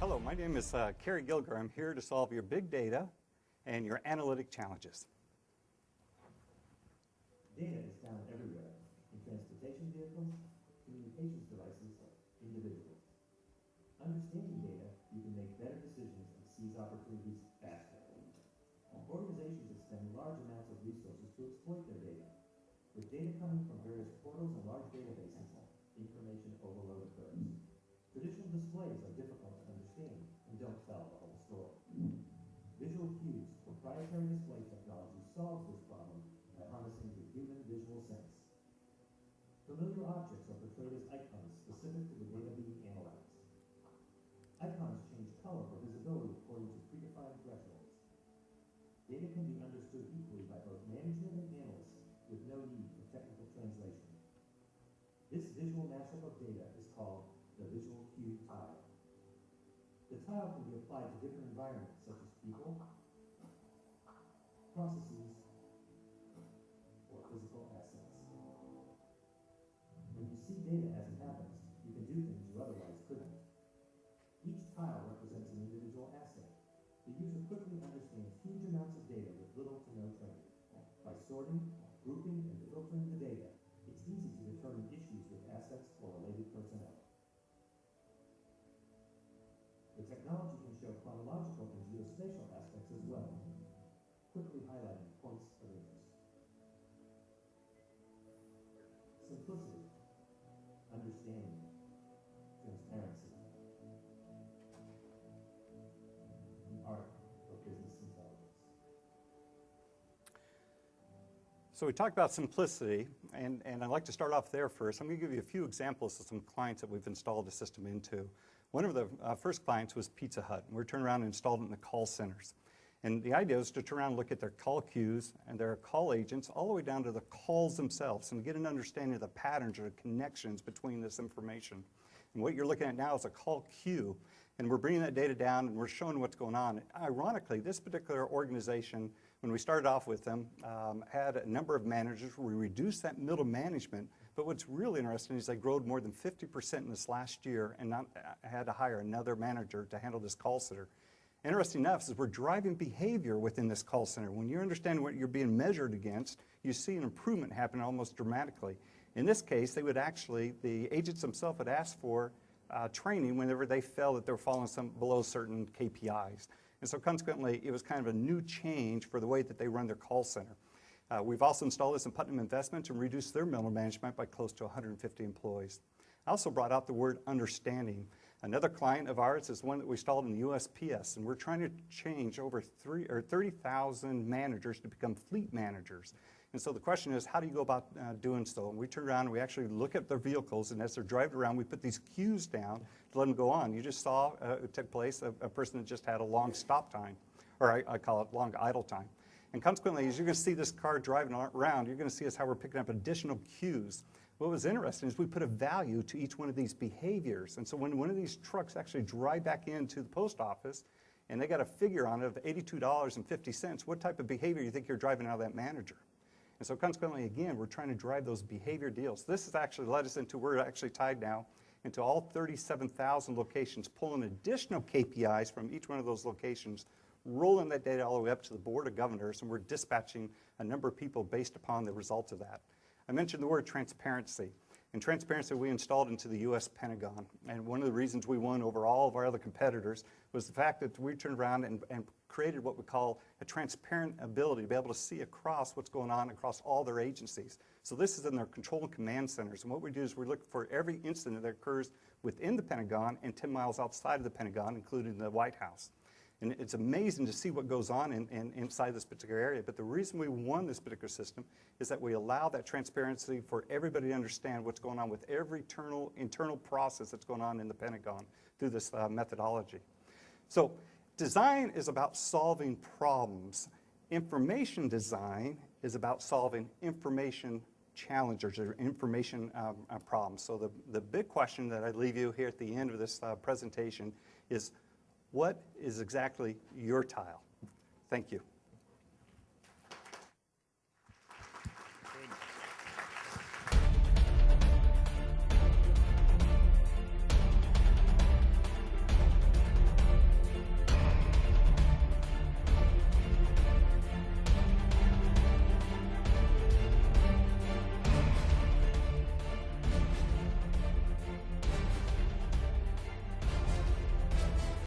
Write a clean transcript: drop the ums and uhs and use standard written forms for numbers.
Hello, my name is Kerry Gilger. I'm here to solve your big data and your analytic challenges. Data is found everywhere, in transportation vehicles, communications devices, individuals. Understanding data, you can make better decisions and seize opportunities faster. Organizations expend large amounts of resources to exploit their data. With data coming from various portals and large databases, information overload occurs. Traditional displays are difficult to understand and don't tell the whole story. Visual cues, proprietary display technology, solves this problem by harnessing the human visual sense. Familiar objects are portrayed as icons specific to the data being analyzed. Icons change color or visibility according to predefined thresholds. Data can be understood equally by both management and analysts with no need for technical translation. This visual mashup of data is called the visual cue tile. The tile can be applied to different environments such as people, processes, or physical assets. When you see data as it happens, you can do things you otherwise couldn't. Each tile represents an individual asset. The user quickly understands huge amounts of data with little to no training. By sorting, grouping, and filtering the data, it's easy to determine issues with assets or related personnel. The technology can show chronological and geospatial aspects as well, quickly highlighting points of interest. Simplicity, understanding, transparency. The art of business intelligence. So we talked about simplicity, and I'd like to start off there first. I'm going to give you a few examples of some clients that we've installed the system into. One of the first clients was Pizza Hut, and we turned around and installed it in the call centers. And the idea is to turn around and look at their call queues and their call agents all the way down to the calls themselves and get an understanding of the patterns or the connections between this information. And what you're looking at now is a call queue, and we're bringing that data down and we're showing what's going on. Ironically, this particular organization, when we started off with them, had a number of managers. We reduced that middle management, but what's really interesting is they grew more than 50% in this last year and had to hire another manager to handle this call center. Interesting enough is we're driving behavior within this call center. When you understand what you're being measured against, you see an improvement happen almost dramatically. In this case, they would actually, the agents themselves would ask for training whenever they felt that they were falling below certain KPIs. And so consequently, it was kind of a new change for the way that they run their call center. We've also installed this in Putnam Investments and reduced their middle management by close to 150 employees. I also brought out the word understanding. Another client of ours is one that we installed in the USPS, and we're trying to change over 30,000 managers to become fleet managers. And so the question is, how do you go about doing so? And we turn around and we actually look at their vehicles, and as they're driving around, we put these cues down to let them go on. You just saw it took place, a person that just had a long stop time, or I call it long idle time. And consequently, as you're going to see this car driving around, you're going to see us how we're picking up additional cues. What was interesting is we put a value to each one of these behaviors. And so when one of these trucks actually drive back into the post office and they got a figure on it of $82.50, what type of behavior do you think you're driving out of that manager? And so consequently, again, we're trying to drive those behavior deals. This has actually led us into, we're actually tied now into all 37,000 locations, pulling additional KPIs from each one of those locations, rolling that data all the way up to the Board of Governors, and we're dispatching a number of people based upon the results of that. I mentioned the word transparency. And transparency we installed into the U.S. Pentagon. And one of the reasons we won over all of our other competitors was the fact that we turned around and created what we call a transparent ability to be able to see across what's going on across all their agencies. So this is in their control and command centers. And what we do is we look for every incident that occurs within the Pentagon and 10 miles outside of the Pentagon, including the White House. And it's amazing to see what goes on inside this particular area. But the reason we won this particular system is that we allow that transparency for everybody to understand what's going on with every internal process that's going on in the Pentagon through this methodology. So design is about solving problems. Information design is about solving information challenges or information problems. So the big question that I leave you here at the end of this presentation is, what is exactly your tile? Thank you.